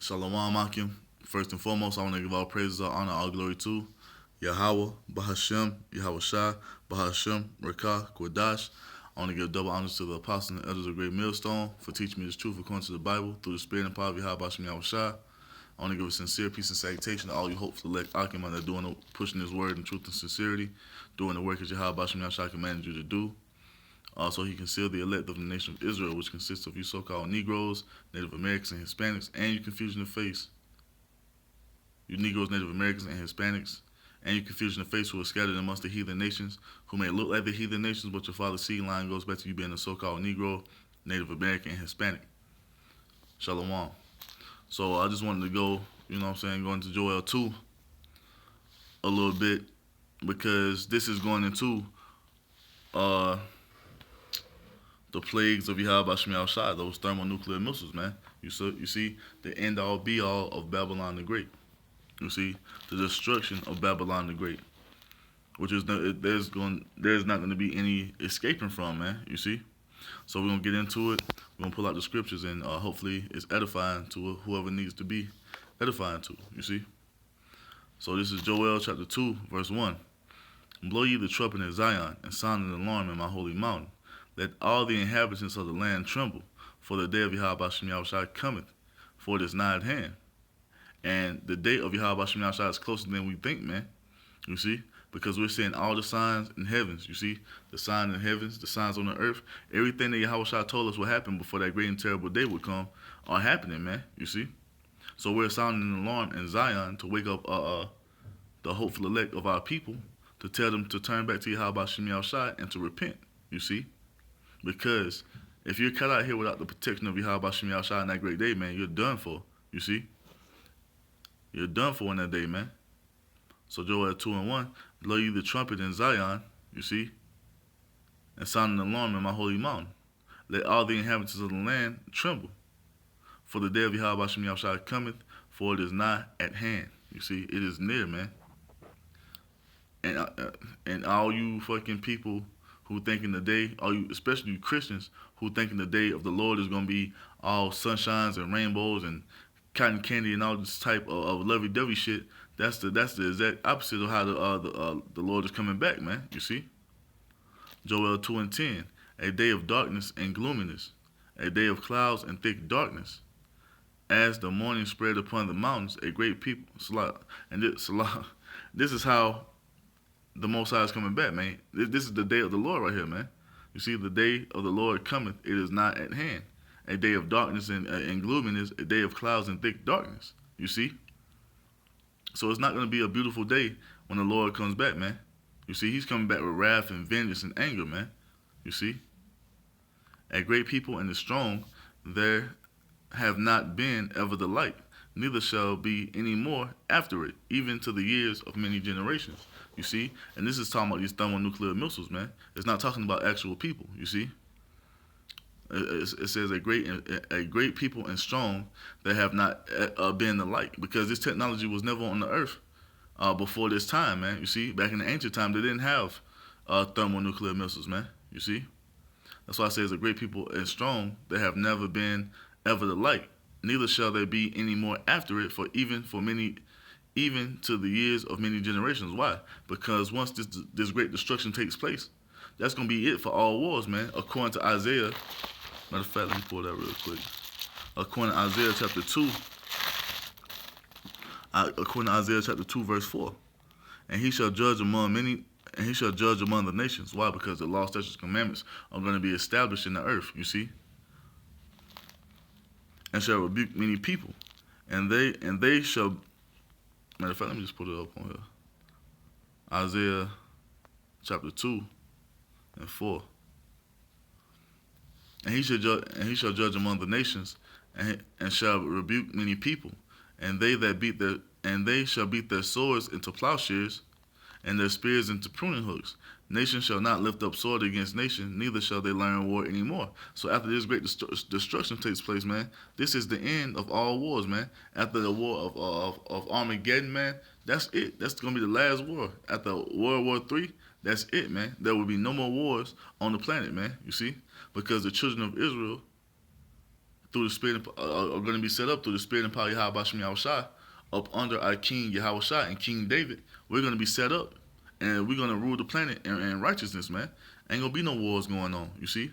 Shalom Akim. First and foremost, I want to give all praises, all honor, all glory to Yahweh, Bahashem, Yahweh Shai, Bahashem, Rakah, Kwadash. I want to give double honors to the apostles and elders of Great Millstone for teaching me this truth according to the Bible through the Spirit and power of Yahweh Bashem Yahweh Shai. I want to give a sincere peace and salutation to all you hopeful elect Akim that are doing pushing this word in truth and sincerity, doing the work as Yahweh Bashem Yahweh Shai commanded you to do. So he can seal the elect of the nation of Israel, which consists of you so-called Negroes, Native Americans, and Hispanics, and you confusion of face. You Negroes, Native Americans, and Hispanics, and you confusion of face who are scattered amongst the heathen nations, who may look like the heathen nations, but your father's seed line goes back to you being a so-called Negro, Native American, and Hispanic. Shalom. So I just wanted to go, go into Joel 2 a little bit, because this is going into the plagues of Yahweh Bashem Shai, those thermonuclear missiles, man. You see, the end all be all of Babylon the Great. You see, the destruction of Babylon the Great, which is there's not going to be any escaping from, man. You see, so we're gonna get into it. We're gonna pull out the scriptures, and hopefully it's edifying to whoever needs to be edifying to. You see, so this is Joel chapter 2, verse 1. Blow ye the trumpet in Zion, and sound an alarm in my holy mountain. Let all the inhabitants of the land tremble, for the day of Yahweh Bashem Yahweh Shai cometh, for it is nigh at hand. And the day of Yahweh Bashem Yahweh Shai is closer than we think, man. You see? Because we're seeing all the signs in heavens. You see? The signs in heavens, the signs on the earth. Everything that Yahweh Shai told us would happen before that great and terrible day would come are happening, man. You see? So we're sounding an alarm in Zion to wake up the hopeful elect of our people, to tell them to turn back to Yahweh Bashem Yahweh Shai and to repent. You see? Because if you're cut out here without the protection of Yahweh Bashem Yahweh Shai in that great day, man, you're done for. You see? You're done for in that day, man. So Joel 2 and 1, blow you the trumpet in Zion, you see, and sound an alarm in my holy mountain. Let all the inhabitants of the land tremble. For the day of Yahweh Bashem Yahweh Shai cometh, for it is nigh at hand. You see, it is near, man. And all you fucking people who thinking the day, especially you Christians, who thinking the day of the Lord is going to be all sunshines and rainbows and cotton candy and all this type of lovey-dovey shit, that's the exact opposite of how the Lord is coming back, man. You see? Joel 2 and 10, a day of darkness and gloominess, a day of clouds and thick darkness. As the morning spread upon the mountains, a great people, Salah. And this is how the Most High is coming back, man. This is the day of the Lord right here, man. You see, the day of the Lord cometh, it is not at hand. A day of darkness and gloominess, a day of clouds and thick darkness. You see? So it's not going to be a beautiful day when the Lord comes back, man. You see, he's coming back with wrath and vengeance and anger, man. You see? A great people and the strong, there have not been ever the like, neither shall be any more after it, even to the years of many generations. You see? And this is talking about these thermonuclear missiles, man. It's not talking about actual people, you see? It says a great people and strong that have not been the like, because this technology was never on the earth before this time, man. You see? Back in the ancient time, they didn't have thermonuclear missiles, man. You see? That's why I say it's a great people and strong that have never been ever the like. Neither shall there be any more after it, even to the years of many generations. Why? Because once this great destruction takes place, that's going to be it for all wars, man. According to Isaiah, matter of fact, let me pull that real quick. According to Isaiah chapter 2, verse 4, and he shall judge among the nations. Why? Because the law, statutes, commandments are going to be established in the earth, you see, and shall rebuke many people, and they shall. Matter of fact, let me just put it up on here. Isaiah chapter 2 and 4. And he shall judge among the nations, and shall rebuke many people, and they shall beat their swords into plowshares, and their spears into pruning hooks. Nation shall not lift up sword against nation, neither shall they learn war anymore. So after this great destruction takes place, man, this is the end of all wars, man. After the war of Armageddon, man, that's it. That's going to be the last war. After World War III, that's it, man. There will be no more wars on the planet, man, you see? Because the children of Israel through the spirit are going to be set up through the spirit and power of Yahweh Shem Yahushai up under our King Yahushai and King David. We're going to be set up and we're going to rule the planet in righteousness, man. Ain't going to be no wars going on, you see.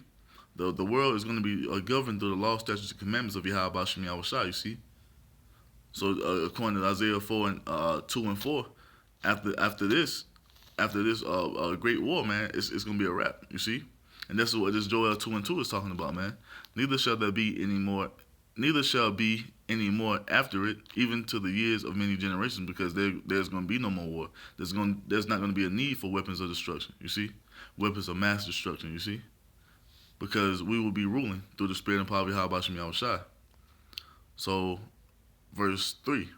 The world is going to be governed through the law, statutes, and commandments of Yahweh Shem Yahushai, you see. So according to Isaiah 4 and 2 and 4, after this great war, man, it's gonna be a wrap. You see, and that's what this Joel 2 and 2 is talking about, man. Neither shall there be any more. Neither shall be any more after it, even to the years of many generations, because there's going to be no more war. There's not going to be a need for weapons of destruction. You see, weapons of mass destruction. You see, because we will be ruling through the spirit and power of Yahweh Shem Yahushai. So, verse 3: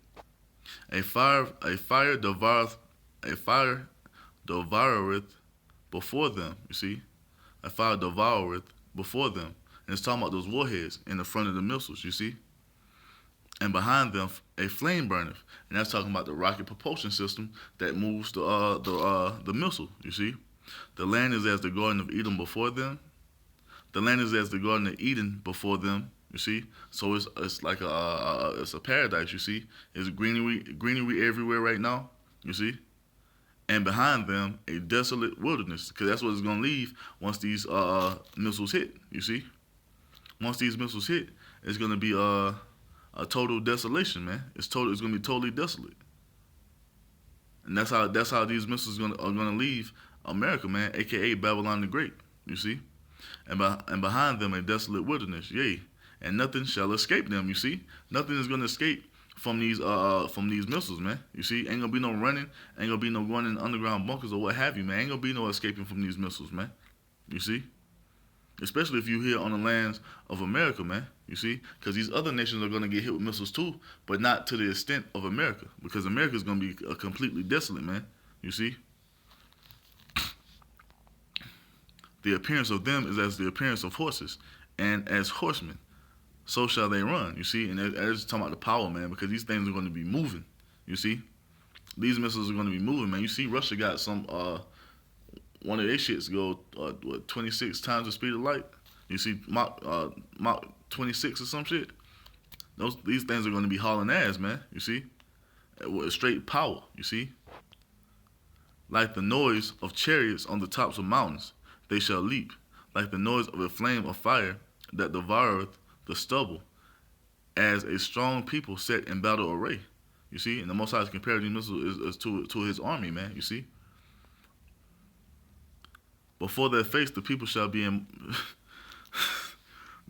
a fire devoureth before them. You see, a fire devoureth before them. And it's talking about those warheads in the front of the missiles, you see. And behind them, a flame burneth. And that's talking about the rocket propulsion system that moves the missile, you see. The land is as the Garden of Eden before them. The land is as the Garden of Eden before them, you see. So it's like it's a paradise, you see. There's greenery everywhere right now, you see. And behind them, a desolate wilderness, because that's what it's going to leave once these missiles hit, you see. Once these missiles hit, it's going to be a total desolation, man. It's going to be totally desolate. And that's how these missiles are going to leave America, man, a.k.a. Babylon the Great, you see. And behind them, a desolate wilderness, yea. And nothing shall escape them, you see. Nothing is going to escape from these missiles, man. You see, ain't gonna be no running, ain't gonna be no going in underground bunkers or what have you, man. Ain't gonna be no escaping from these missiles, man. You see, especially if you here on the lands of America, man. You see, because these other nations are gonna get hit with missiles too, but not to the extent of America, because America is gonna be completely desolate, man. You see, the appearance of them is as the appearance of horses, and as horsemen, so shall they run, you see. And it's talking about the power, man, because these things are going to be moving, you see. These missiles are going to be moving, man. You see, Russia got some, one of their shits go, 26 times the speed of light. You see, Mach 26 or some shit. These things are going to be hauling ass, man, you see. With straight power, you see. Like the noise of chariots on the tops of mountains, they shall leap. Like the noise of a flame of fire that devoureth the stubble, as a strong people set in battle array. You see, and the Most High's compared these missiles is to his army, man. You see, before their face the people shall be in.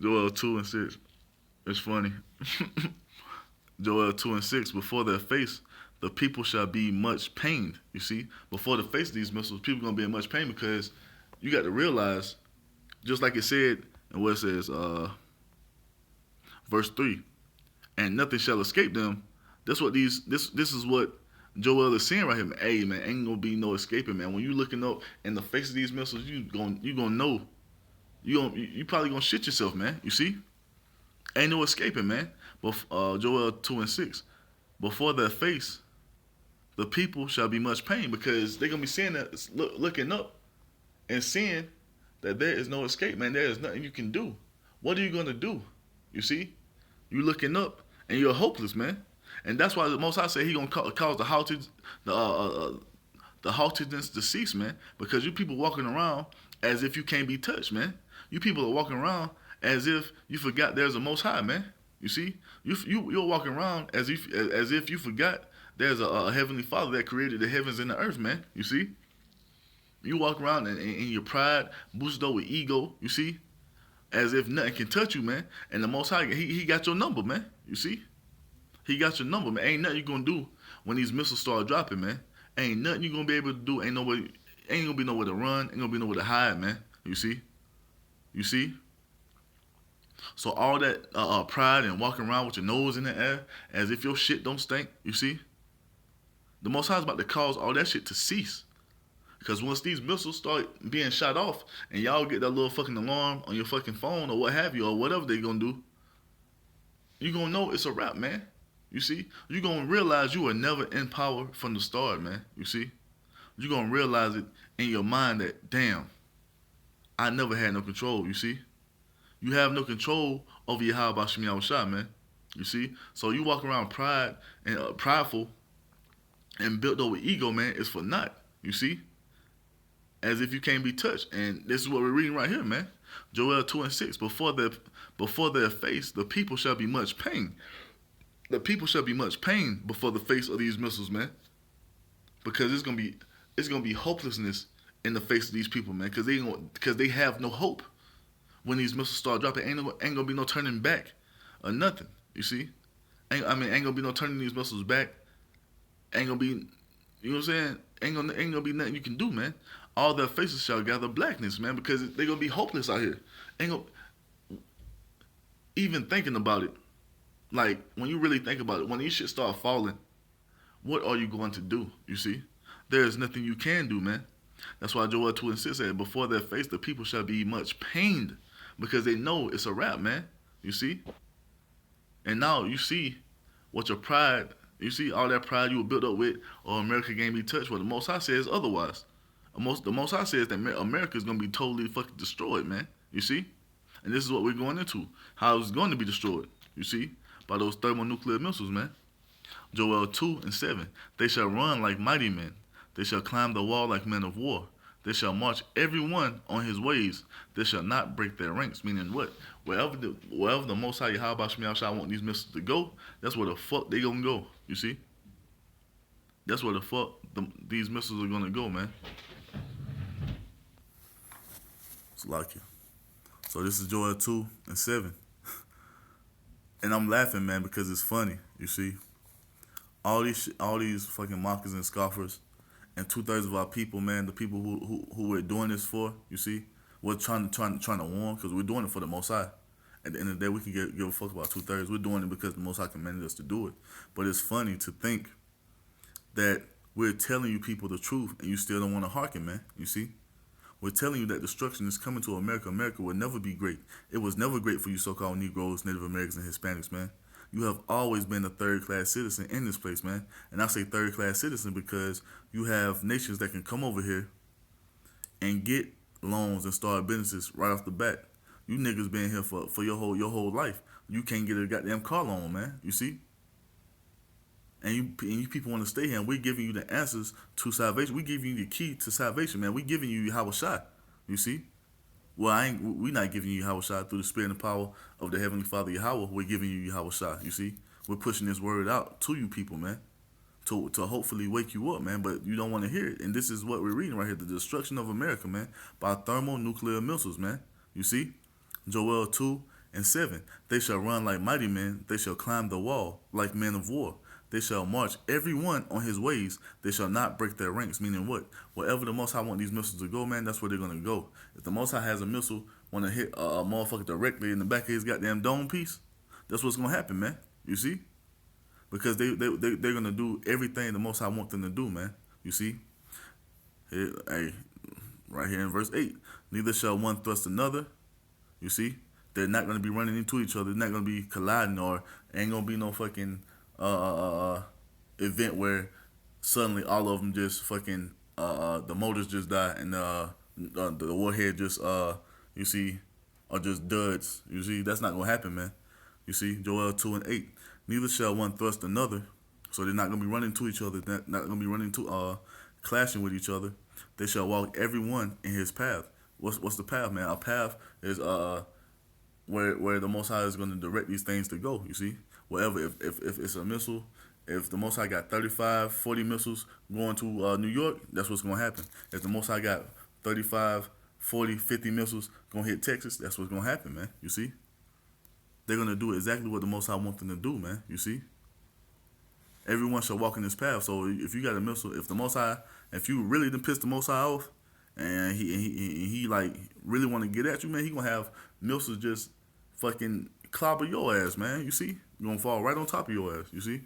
Joel 2 and 6. It's funny. Joel 2 and 6. Before their face the people shall be much pained. You see, before the face of these missiles, people gonna be in much pain, because you got to realize, just like it said in what it says, verse 3, and nothing shall escape them. That's what this is what Joel is saying right here. Hey, man, ain't gonna be no escaping, man. When you looking up in the face of these missiles, you gonna know. You probably gonna shit yourself, man. You see? Ain't no escaping, man. But Joel 2 and 6. Before their face, the people shall be much pain, because they're gonna be seeing that, looking up and seeing that there is no escape, man. There is nothing you can do. What are you gonna do? You see? You looking up and you're hopeless, man. And that's why the Most High said he gonna cause the haughtiness to cease, man. Because you people walking around as if you can't be touched, man. You people are walking around as if you forgot there's a Most High, man. You see, you're walking around as if you forgot there's a heavenly Father that created the heavens and the earth, man. You see, you walk around in your pride, boosted up with ego. You see, as if nothing can touch you, man. And the Most High, he got your number, man. You see, he got your number, man. Ain't nothing you gonna do when these missiles start dropping, man. Ain't nothing you gonna be able to do. Ain't gonna be nowhere to run. Ain't gonna be nowhere to hide, man. You see. So all that pride and walking around with your nose in the air as if your shit don't stink, you see? The Most High is about to cause all that shit to cease. Because once these missiles start being shot off and y'all get that little fucking alarm on your fucking phone or what have you, or whatever they gonna do, you gonna know it's a wrap, man. You see? You gonna realize you were never in power from the start, man. You see? You gonna realize it in your mind that, damn, I never had no control, you see? You have no control over your how about Shemi Shah, man. You see? So you walk around prideful and built over ego, man, is for naught. You see? As if you can't be touched. And this is what we're reading right here, man. Joel 2:6. Before their face, the people shall be much pain. The people shall be much pain before the face of these missiles, man. Because it's gonna be hopelessness in the face of these people, man. Because they have no hope when these missiles start dropping. Ain't gonna be no turning back or nothing. You see? Ain't gonna be no turning these missiles back. Ain't gonna be, you know what I'm saying? Ain't gonna be nothing you can do, man. All their faces shall gather blackness, man, because they gonna be hopeless out here. Ain't gonna even thinking about it. Like when you really think about it, when these shit start falling, what are you going to do? You see, there is nothing you can do, man. That's why Joel 2:6 said, "Before their face, the people shall be much pained, because they know it's a wrap, man." You see, and now you see what your pride. You see all that pride you were built up with, or America can't be touched. Well, the Most High says otherwise. The Most High says that America is gonna be totally fucking destroyed, man. You see, and this is what we're going into. How it's going to be destroyed. You see, by those thermonuclear missiles, man. Joel 2:7. They shall run like mighty men. They shall climb the wall like men of war. They shall march every one on his ways. They shall not break their ranks. Meaning what? Wherever the Most High Yahweh Shemiah Shah want these missiles to go, that's where the fuck they gonna go. You see? That's where the fuck these missiles are gonna go, man. It's like it. So this is Joel 2:7. And I'm laughing, man, because it's funny. You see? All these fucking mockers and scoffers, and 2/3 of our people, man, the people who we're doing this for, you see, we're trying to warn, because we're doing it for the Most High. At the end of the day, we can give a fuck about 2/3. We're doing it because the Most High commanded us to do it. But it's funny to think that we're telling you people the truth, and you still don't want to hearken, man. You see, we're telling you that destruction is coming to America. America will never be great. It was never great for you so-called Negroes, Native Americans, and Hispanics, man. You have always been a third-class citizen in this place, man. And I say third-class citizen because you have nations that can come over here and get loans and start businesses right off the bat. You niggas been here for your whole life. You can't get a goddamn car loan, man. You see? And you people want to stay here, and we're giving you the answers to salvation. We're giving you the key to salvation, man. We're giving you Yahweh Shai. You see? Well, we're not giving you Yahweh Shai through the spirit and power of the Heavenly Father Yahweh. We're giving you Yahweh Shai. You see? We're pushing this word out to you people, man. To hopefully wake you up, man. But you don't want to hear it. And this is what we're reading right here. The destruction of America, man. By thermonuclear missiles, man. You see? Joel 2:7. They shall run like mighty men. They shall climb the wall like men of war. They shall march every one on his ways. They shall not break their ranks. Meaning what? Wherever the Most High want these missiles to go, man, that's where they're going to go. If the Most High has a missile want to hit a motherfucker directly in the back of his goddamn dome piece, that's what's going to happen, man. You see? Because they're going to do everything the Most High want them to do, man. You see? Hey, right here in verse 8. Neither shall one thrust another. You see? They're not going to be running into each other. They're not going to be colliding, or ain't going to be no fucking event where suddenly all of them just fucking the motors just die and the warhead just you see are just duds. You see, that's not gonna happen, man. You see, Joel 2:8. Neither shall one thrust another. So they're not gonna be running to each other. They're not gonna be running to clashing with each other. They shall walk every one in his path. What's the path, man? Our path is where the Most High is going to direct these things to go. You see, wherever if it's a missile, if the Most High got 35, 40 missiles going to New York, that's what's going to happen. If the Most High got 35, 40, 50 missiles going to hit Texas, that's what's going to happen, man. You see, they're going to do exactly what the Most High wants them to do, man. You see, everyone shall walk in this path. So if you got a missile, if the Most High, if you really done piss the Most High off, and he like really want to get at you, man, he gonna have missiles just fucking clobber your ass, man. You see, you're gonna fall right on top of your ass. You see,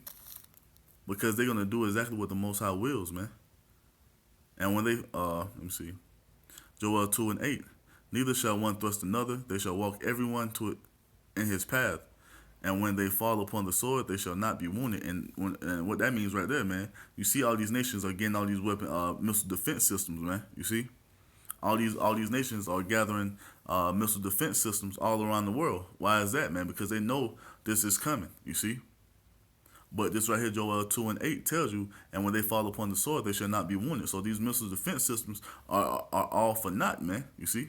because they're gonna do exactly what the Most High wills, man. And when they let me see, Joel 2:8. Neither shall one thrust another; they shall walk everyone to it in his path. And when they fall upon the sword, they shall not be wounded. And what that means right there, man, you see all these nations are getting all these missile defense systems, man. You see, All these nations are gathering missile defense systems all around the world. Why is that, man? Because they know this is coming. You see. But this right here, Joel 2:8 tells you, and when they fall upon the sword, they shall not be wounded. So these missile defense systems are all for naught, man. You see,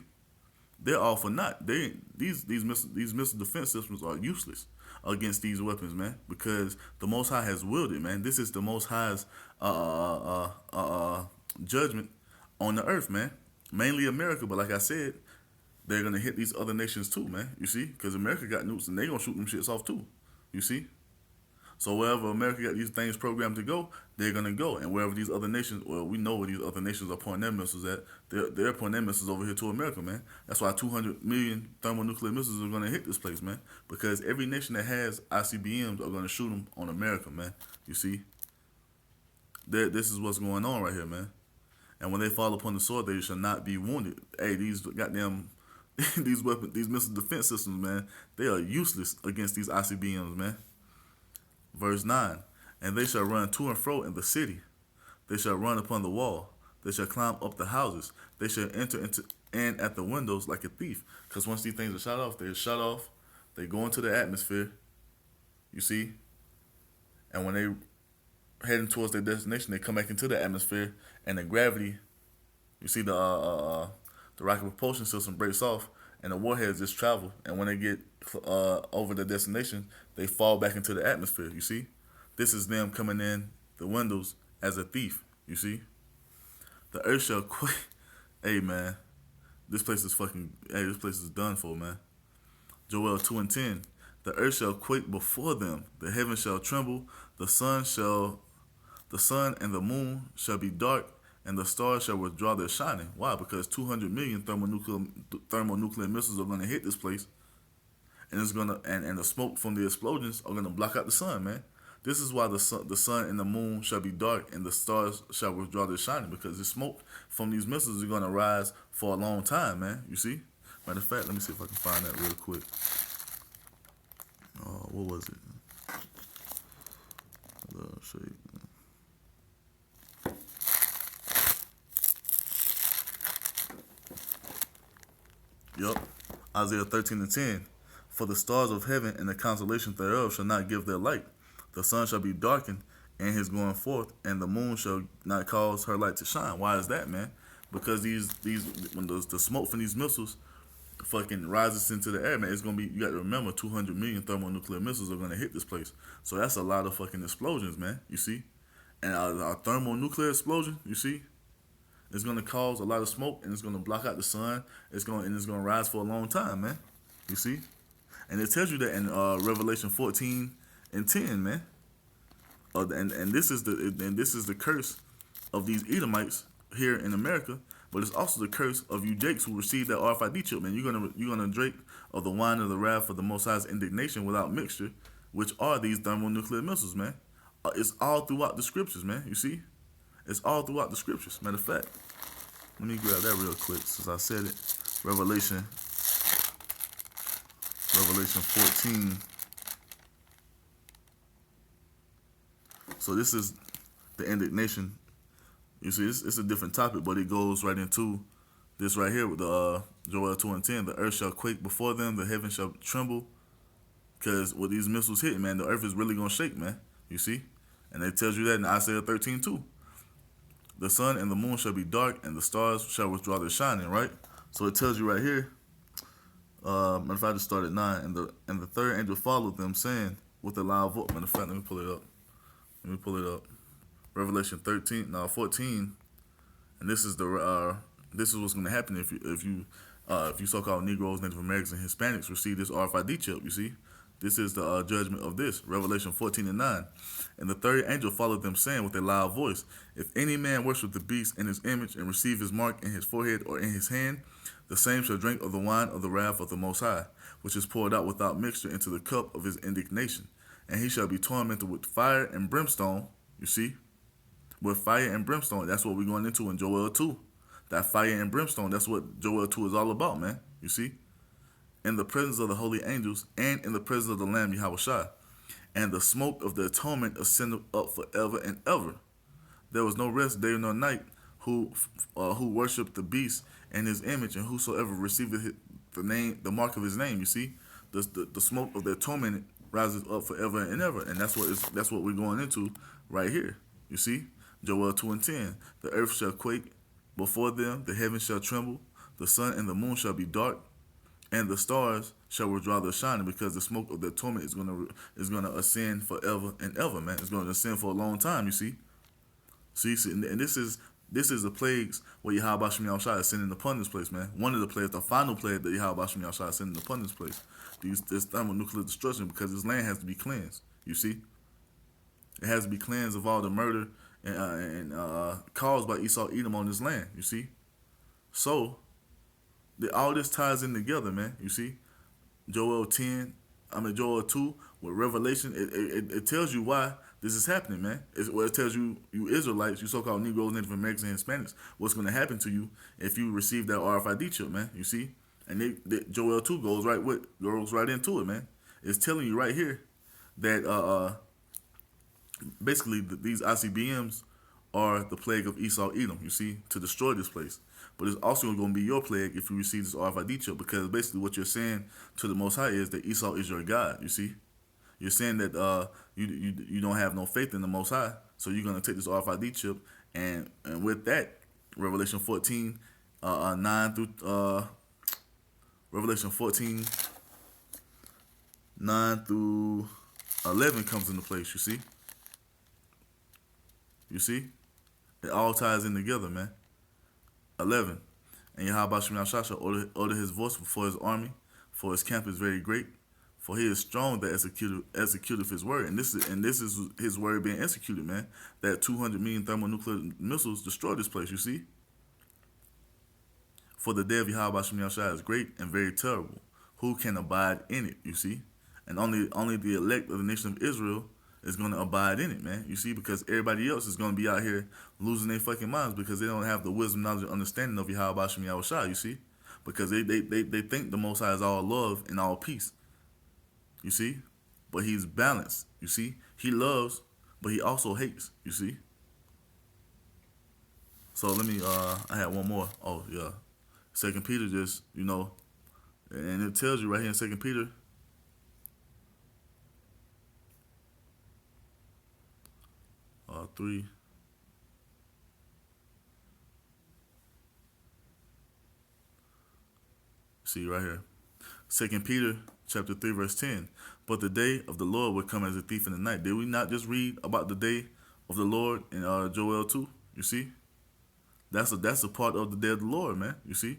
they're all for naught. These missile defense systems are useless against these weapons, man. Because the Most High has willed it, man. This is the Most High's judgment on the earth, man. Mainly America, but like I said, they're gonna hit these other nations too, man. You see, because America got nukes and they gonna shoot them shits off too. You see. So wherever America got these things programmed to go, they're gonna go. And wherever these other nations, well, we know where these other nations are pointing their missiles at. They're pointing their missiles over here to America, man. That's why 200 million thermonuclear missiles are gonna hit this place, man. Because every nation that has ICBMs are gonna shoot them on America, man. You see, this is what's going on right here, man. And when they fall upon the sword, they shall not be wounded. Hey, these goddamn these weapons, these missile defense systems, man, they are useless against these ICBMs, man. Verse 9, and they shall run to and fro in the city. They shall run upon the wall. They shall climb up the houses. They shall enter into in at the windows like a thief. Because once these things are shot off, they're shut off. They go into the atmosphere. You see? And when they heading towards their destination, they come back into the atmosphere, and the gravity, you see the rocket propulsion system breaks off, and the warheads just travel. And when they get over the destination, they fall back into the atmosphere. You see, this is them coming in the windows as a thief. You see, the earth shall quake. Hey man, this place is fucking. Hey, this place is done for, man. Joel 2:10. The earth shall quake before them. The heavens shall tremble. The sun and the moon shall be dark, and the stars shall withdraw their shining. Why? Because 200 million thermonuclear missiles are gonna hit this place. And it's gonna and the smoke from the explosions are gonna block out the sun, man. This is why the sun and the moon shall be dark and the stars shall withdraw their shining, because the smoke from these missiles is gonna rise for a long time, man. You see? Matter of fact, let me see if I can find that real quick. What was it? I'll show you. Yup. Isaiah 13:10. For the stars of heaven and the constellations thereof shall not give their light. The sun shall be darkened in his going forth, and the moon shall not cause her light to shine. Why is that, man? Because when the smoke from these missiles fucking rises into the air, man, it's gonna be. You got to remember, 200 million thermonuclear missiles are gonna hit this place. So that's a lot of fucking explosions, man. You see, and a thermonuclear explosion, you see, it's gonna cause a lot of smoke, and it's gonna block out the sun. It's gonna rise for a long time, man. You see. And it tells you that in Revelation 14:10, man. And this is the curse of these Edomites here in America, but it's also the curse of you Jakes who received that RFID chip, man. You're gonna drink of the wine of the wrath of the Most High's indignation without mixture, which are these thermonuclear missiles, man. It's all throughout the scriptures, man. You see, it's all throughout the scriptures. Matter of fact, let me grab that real quick since I said it. Revelation 14. So this is the indignation. You see, it's a different topic, but it goes right into this right here with the Joel 2:10. The earth shall quake before them, the heavens shall tremble. Because with these missiles hitting, man, the earth is really going to shake, man. You see? And it tells you that in Isaiah 13:2. The sun and the moon shall be dark, and the stars shall withdraw their shining, right? So it tells you right here. Matter of fact, I just started at 9, and the third angel followed them, saying with a loud voice. Matter of fact, let me pull it up. Revelation 14, and this is what's going to happen if you so-called Negroes, Native Americans, and Hispanics receive this RFID chip. You see, this is the judgment of this. Revelation 14:9, and the third angel followed them, saying with a loud voice, "If any man worship the beast in his image and receive his mark in his forehead or in his hand, the same shall drink of the wine of the wrath of the Most High, which is poured out without mixture into the cup of his indignation. And he shall be tormented with fire and brimstone." You see? With fire and brimstone. That's what we're going into in Joel 2. That fire and brimstone, that's what Joel 2 is all about, man. You see? In the presence of the holy angels and in the presence of the Lamb Yahushua. And the smoke of the atonement ascended up forever and ever. There was no rest day nor night who worshipped the beast and his image, and whosoever receiveth the mark of his name. You see, the smoke of their torment rises up forever and ever, and that's what we're going into right here. You see, Joel 2:10, the earth shall quake before them, the heavens shall tremble, the sun and the moon shall be dark, and the stars shall withdraw their shining, because the smoke of their torment is gonna ascend forever and ever, man. It's gonna ascend for a long time. You see, and this is the plagues where Yahweh Shem Yahushua is sending upon this place, man. One of the plagues, the final plague that Yahweh Shem Yahushua is sending upon this place. This thermonuclear destruction, because this land has to be cleansed. You see, it has to be cleansed of all the murder and caused by Esau Edom on this land. You see, so all this ties in together, man. You see, Joel 2 with Revelation. It tells you why this is happening, man. It tells you Israelites, you so-called Negroes, Native Americans, and Hispanics, what's going to happen to you if you receive that RFID chip, man. You see, and Joel 2 goes right into it, man. It's telling you right here that basically these ICBMs are the plague of Esau Edom. You see, to destroy this place. But it's also going to be your plague if you receive this RFID chip, because basically what you're saying to the Most High is that Esau is your God. You see, you're saying that you don't have no faith in the Most High, so you're going to take this RFID chip, and with that, Revelation 14, 9 through Revelation 14, 9 through 11 comes into place. You see, it all ties in together, man. 11. And Yahweh Shem Yahushua shall order his voice before his army, for his camp is very great, for he is strong that executeth his word. And this is his word being executed, man. That 200 million thermonuclear missiles destroy this place, you see. For the day of Yahweh Shem Yahushua is great and very terrible. Who can abide in it, you see? And only the elect of the nation of Israel is going to abide in it, man. You see, because everybody else is going to be out here losing their fucking minds because they don't have the wisdom, knowledge, and understanding of Yahweh Shem Yahushua, you see? Because they think the Most High is all love and all peace, you see? But he's balanced, you see? He loves, but he also hates, you see? So let me, I had one more. Oh, yeah. 2 Peter just, and it tells you right here in 2 Peter, three. See right here. 2 Peter chapter 3 verse 10. But the day of the Lord will come as a thief in the night. Did we not just read about the day of the Lord in Joel 2? You see? That's a part of the day of the Lord, man. You see?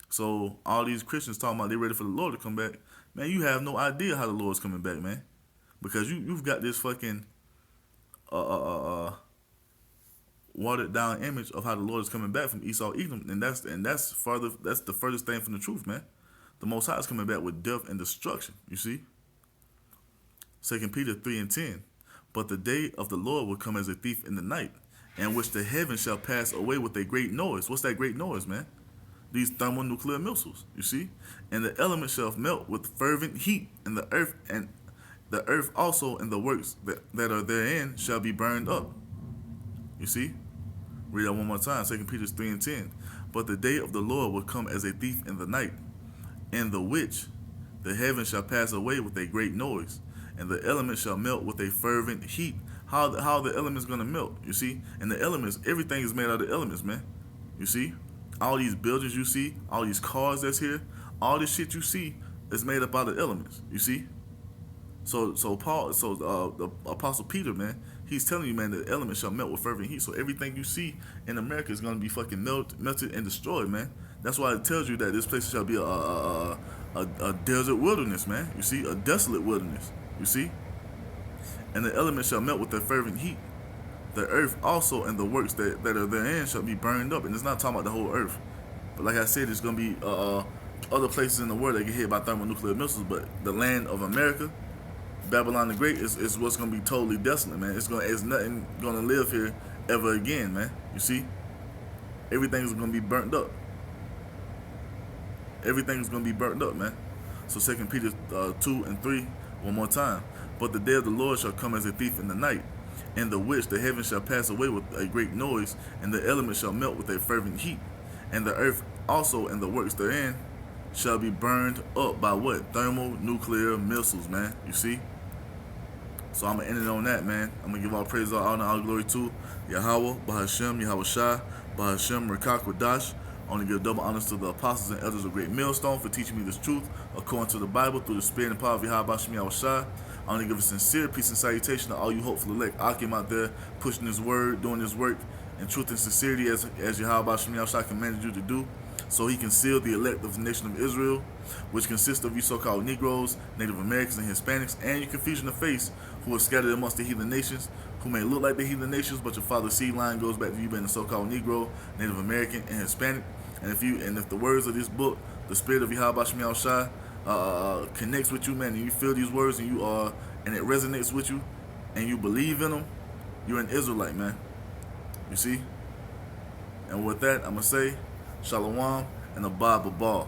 So all these Christians talking about they ready for the Lord to come back. Man, you have no idea how the Lord's coming back, man. Because you've got this fucking watered down image of how the Lord is coming back from Esau Edom, and that's the furthest thing from the truth, man. The Most High is coming back with death and destruction. You see, 2 Peter 3 and 10. But the day of the Lord will come as a thief in the night, in which the heavens shall pass away with a great noise. What's that great noise, man? These thermonuclear missiles. You see, and the elements shall melt with fervent heat, and the earth also and the works that are therein shall be burned up. You see? Read that one more time. 2 Peter 3 and 10. But the day of the Lord will come as a thief in the night, in the which the heavens shall pass away with a great noise, and the elements shall melt with a fervent heat. How the elements going to melt? You see? And the elements, everything is made out of elements, man. You see? All these buildings you see, all these cars that's here, all this shit you see is made up out of elements. You see? So the Apostle Peter, man, he's telling you, man, the elements shall melt with fervent heat. So everything you see in America is going to be fucking melted and destroyed, man. That's why it tells you that this place shall be a desert wilderness, man. You see, a desolate wilderness. You see, and the elements shall melt with their fervent heat. The earth also and the works that are therein shall be burned up. And it's not talking about the whole earth, but like I said, it's going to be other places in the world that get hit by thermonuclear missiles. But the land of America, Babylon the Great, is what's gonna be totally desolate, man. It's nothing gonna live here ever again, man. You see, everything's gonna be burnt up. Everything's gonna be burnt up, man. So 2 Peter 2 and 3, one more time. But the day of the Lord shall come as a thief in the night, in the which the heavens shall pass away with a great noise, and the elements shall melt with a fervent heat, And the earth also and the works therein shall be burned up by what? Thermonuclear missiles, man. You see? So I'm going to end it on that, man. I'm going to give all praise, all honor, all glory to Yahweh, Bahashem, Yahweh Shai, Bahashem, Rekak, Wadash. I want to give double honors to the apostles and elders of Great Millstone for teaching me this truth according to the Bible through the spirit and power of Yahweh, Bahashem, Yahweh Shai. I want to give a sincere peace and salutation to all you hopeful elect Akim out there pushing this word, doing this work in truth and sincerity as Yahweh, Bahashem, Yahweh Shai commanded you to do, so he can seal the elect of the nation of Israel, which consists of you so-called Negroes, Native Americans, and Hispanics, and you confusion of face, who are scattered amongst the heathen nations, who may look like the heathen nations, but your father's seed line goes back to you being a so-called Negro, Native American, and Hispanic. And if the words of this book, the spirit of Yahweh Shai, connects with you, man, and you feel these words and it resonates with you, and you believe in them, you're an Israelite, man. You see? And with that, I'm gonna say Shalom and Abba Babal.